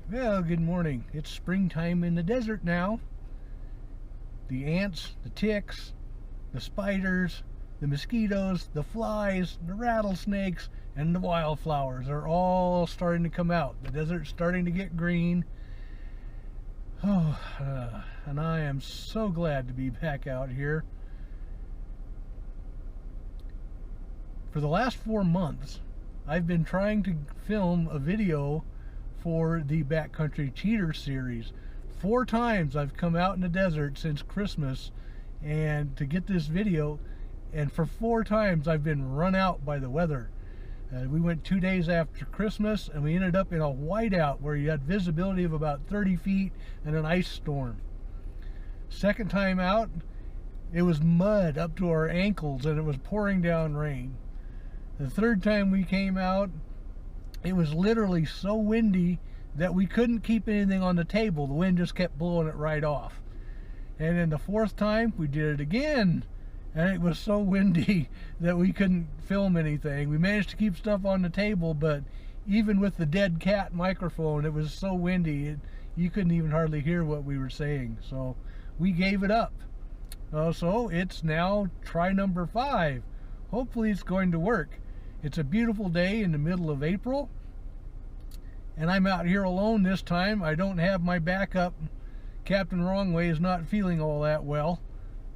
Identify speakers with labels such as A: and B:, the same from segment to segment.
A: Well, good morning. It's springtime in the desert now. The ants, the ticks, the spiders, the mosquitoes, the flies, the rattlesnakes, and the wildflowers are all starting to come out. The desert's starting to get green. And I am so glad to be back out here. For the last 4 months, I've been trying to film a video for the Backcountry Cheater series. 4 times I've come out in the desert since Christmas and to get this video, and for 4 times I've been run out by the weather. We went 2 days after Christmas and we ended up in a whiteout where you had visibility of about 30 feet and an ice storm. Second time out, it was mud up to our ankles and it was pouring down rain. The third time we came out, it was literally so windy that we couldn't keep anything on the table. The wind just kept blowing it right off. And then the fourth time, we did it again, and it was so windy that we couldn't film anything. We managed to keep stuff on the table, but even with the dead cat microphone, it was so windy, you couldn't even hardly hear what we were saying. So we gave it up. So it's now try number 5. Hopefully it's going to work. It's a beautiful day in the middle of April, and I'm out here alone this time. I don't have my backup. Captain Wrongway is not feeling all that well,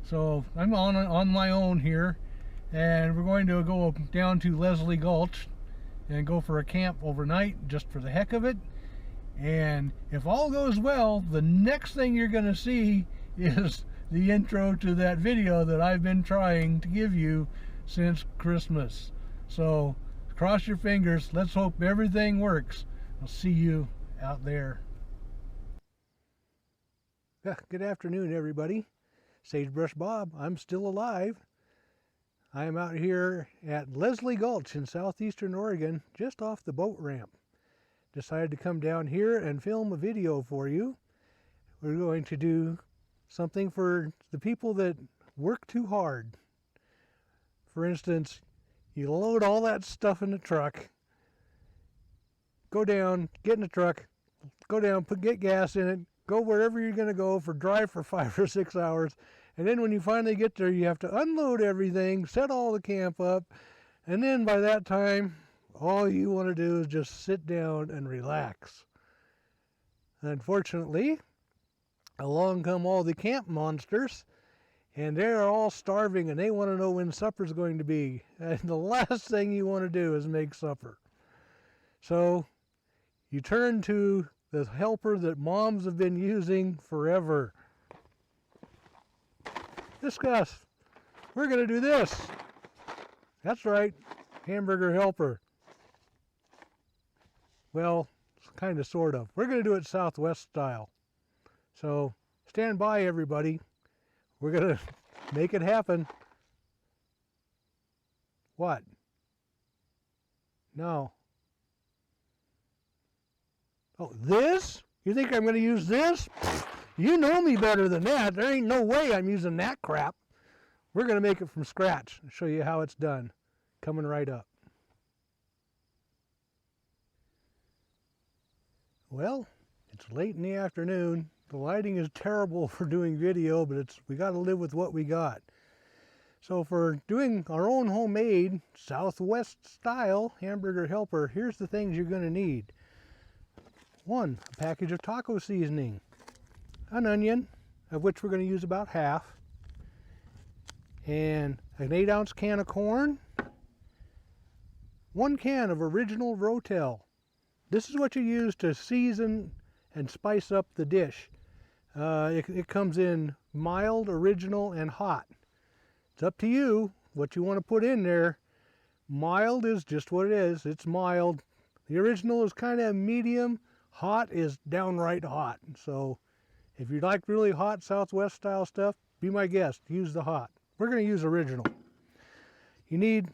A: so I'm on my own here, and we're going to go down to Leslie Gulch and go for a camp overnight just for the heck of it. And if all goes well, the next thing you're going to see is the intro to that video that I've been trying to give you since Christmas. So cross your fingers. Let's hope everything works. I'll see you out there. Good afternoon, everybody. Sagebrush Bob. I'm still alive. I am out here at Leslie Gulch in southeastern Oregon, just off the boat ramp. Decided to come down here and film a video for you. We're going to do something for the people that work too hard. For instance, you load all that stuff in the truck, go down, get in the truck, go down, get gas in it, go wherever you're going to go drive for 5 or 6 hours, and then when you finally get there, you have to unload everything, set all the camp up, and then by that time, all you want to do is just sit down and relax. Unfortunately, along come all the camp monsters, and they're all starving and they want to know when supper's going to be. And the last thing you want to do is make supper. So you turn to the helper that moms have been using forever. Discuss. We're going to do this. That's right, hamburger helper. Well, kind of, sort of. We're going to do it Southwest style. So stand by, everybody. We're going to make it happen. What? No. Oh, this? You think I'm going to use this? You know me better than that. There ain't no way I'm using that crap. We're going to make it from scratch and show you how it's done. Coming right up. Well, it's late in the afternoon. The lighting is terrible for doing video, but we got to live with what we got. So for doing our own homemade Southwest style hamburger helper, here's the things you're going to need. 1, a package of taco seasoning, an onion, of which we're going to use about half, and an 8-ounce can of corn, 1 can of original Ro-Tel. This is what you use to season and spice up the dish. It comes in mild, original, and hot. It's up to you what you want to put in there. Mild is just what it is. It's mild. The original is kind of medium. Hot is downright hot. So if you like really hot Southwest style stuff, be my guest. Use the hot. We're going to use original. You need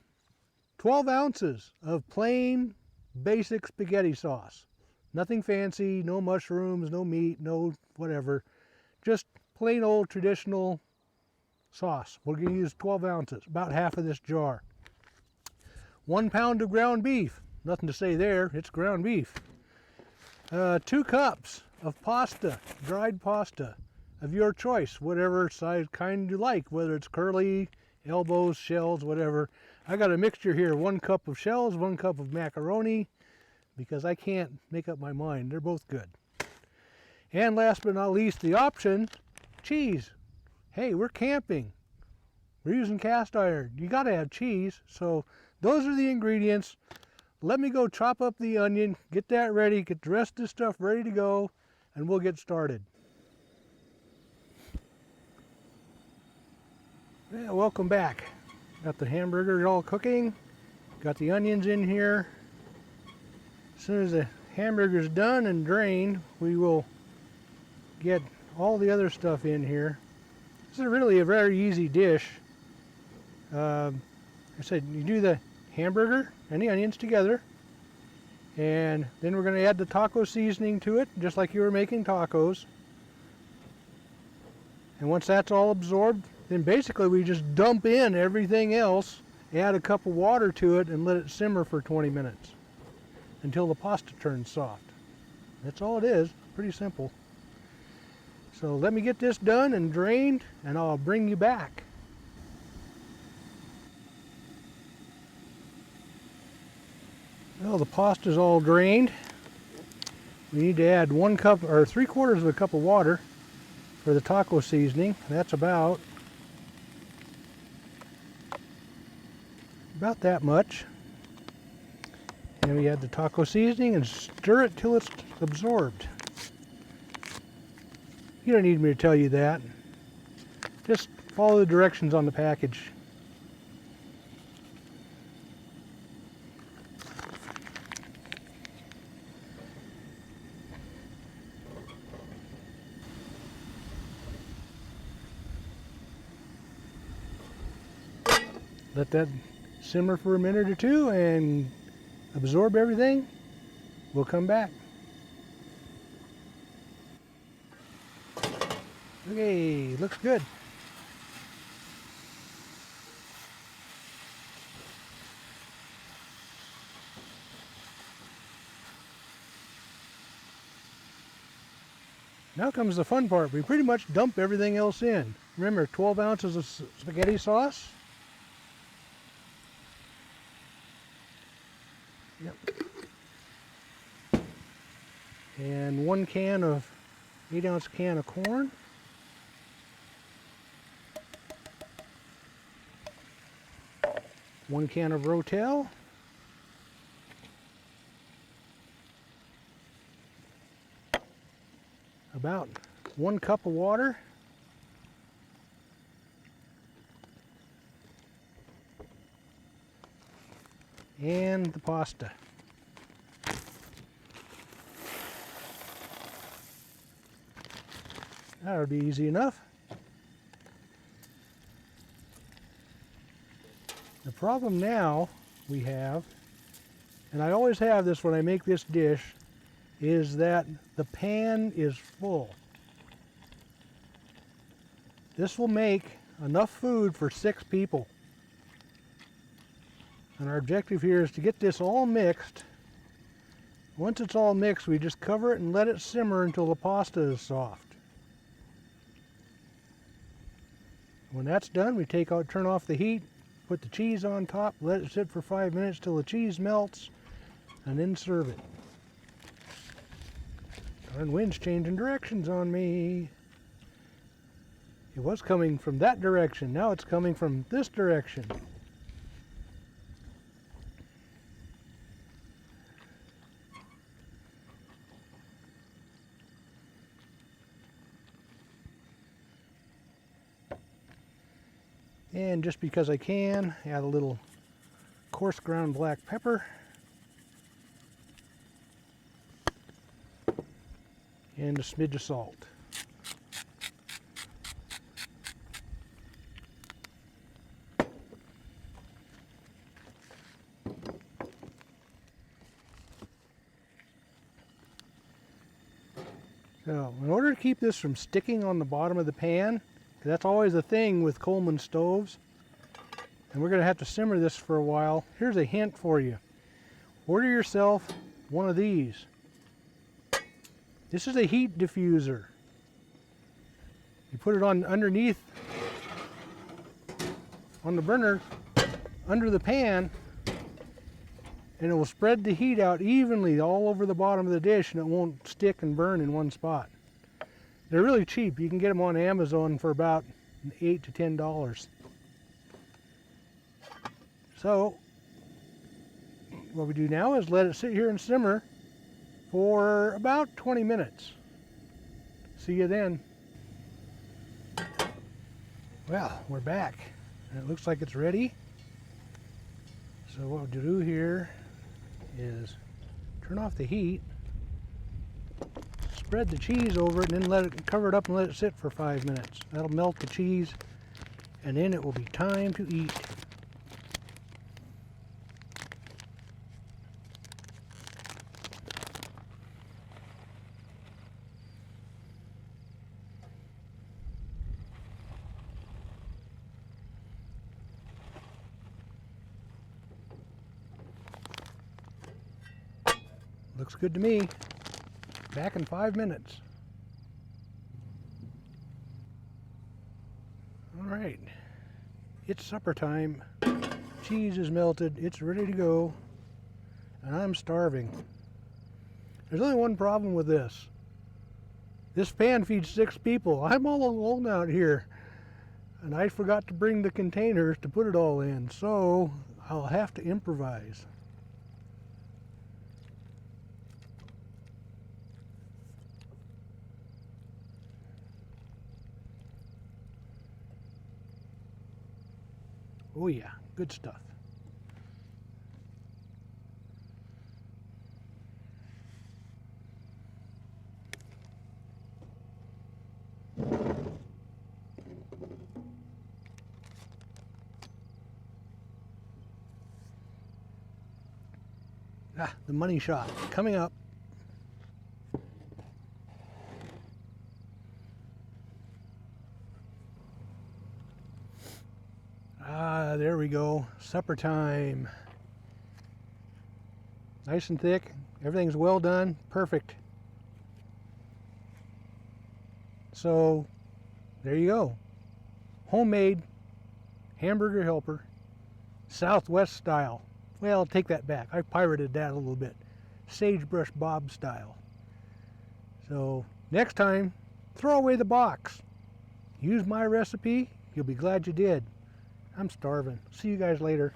A: 12 ounces of plain, basic spaghetti sauce. Nothing fancy, no mushrooms, no meat, no whatever. Just plain old traditional sauce. We're going to use 12 ounces, about half of this jar. 1 pound of ground beef. Nothing to say there, it's ground beef. 2 cups of pasta, dried pasta of your choice, whatever size kind you like, whether it's curly, elbows, shells, whatever. I got a mixture here, 1 cup of shells, 1 cup of macaroni, because I can't make up my mind. They're both good. And last but not least, the option, cheese. Hey, we're camping. We're using cast iron. You gotta have cheese. So those are the ingredients. Let me go chop up the onion, get that ready, get the rest of this stuff ready to go, and we'll get started. Yeah, welcome back. Got the hamburgers all cooking. Got the onions in here. As soon as the hamburger's done and drained, we will get all the other stuff in here. This is really a very easy dish. I said you do the hamburger and the onions together, and then we're going to add the taco seasoning to it, just like you were making tacos. And once that's all absorbed, then basically we just dump in everything else, add a cup of water to it, and let it simmer for 20 minutes until the pasta turns soft. That's all it is. Pretty simple. So let me get this done and drained, and I'll bring you back. Well, the pasta's all drained. We need to add 1 cup or 3/4 of a cup of water for the taco seasoning. That's about that much. And we add the taco seasoning and stir it till it's absorbed. You don't need me to tell you that. Just follow the directions on the package. Let that simmer for a minute or two and absorb everything. We'll come back. Okay, looks good. Now comes the fun part. We pretty much dump everything else in. Remember, 12 ounces of spaghetti sauce. Yep. And 1 can of 8-ounce can of corn. One can of Ro-Tel. About 1 cup of water. And the pasta. That would be easy enough. The problem now we have, and I always have this when I make this dish, is that the pan is full. This will make enough food for 6 people. And our objective here is to get this all mixed. Once it's all mixed, we just cover it and let it simmer until the pasta is soft. When that's done, we turn off the heat, put the cheese on top, let it sit for 5 minutes till the cheese melts, and then serve it. Darn wind's changing directions on me. It was coming from that direction, now it's coming from this direction. And just because I can, add a little coarse ground black pepper. And a smidge of salt. So, in order to keep this from sticking on the bottom of the pan, that's always a thing with Coleman stoves, and we're going to have to simmer this for a while. Here's a hint for you. Order yourself one of these. This is a heat diffuser. You put it on underneath on the burner under the pan, and it will spread the heat out evenly all over the bottom of the dish, and it won't stick and burn in one spot. They're really cheap. You can get them on Amazon for about $8 to $10. So what we do now is let it sit here and simmer for about 20 minutes. See you then. Well, we're back, and it looks like it's ready. So what we'll do here is turn off the heat, spread the cheese over it, and then let it cover it up and let it sit for 5 minutes. That'll melt the cheese, and then it will be time to eat. Looks good to me. Back in 5 minutes. All right, it's supper time. Cheese is melted, it's ready to go, and I'm starving. There's only one problem with this. This pan feeds 6 people. I'm all alone out here, and I forgot to bring the containers to put it all in, so I'll have to improvise. Oh yeah, good stuff. Ah, the money shot coming up. Ah, there we go. Supper time. Nice and thick. Everything's well done. Perfect. So, there you go. Homemade hamburger helper. Southwest style. Well, take that back. I pirated that a little bit. Sagebrush Bob style. So, next time, throw away the box. Use my recipe. You'll be glad you did. I'm starving. See you guys later.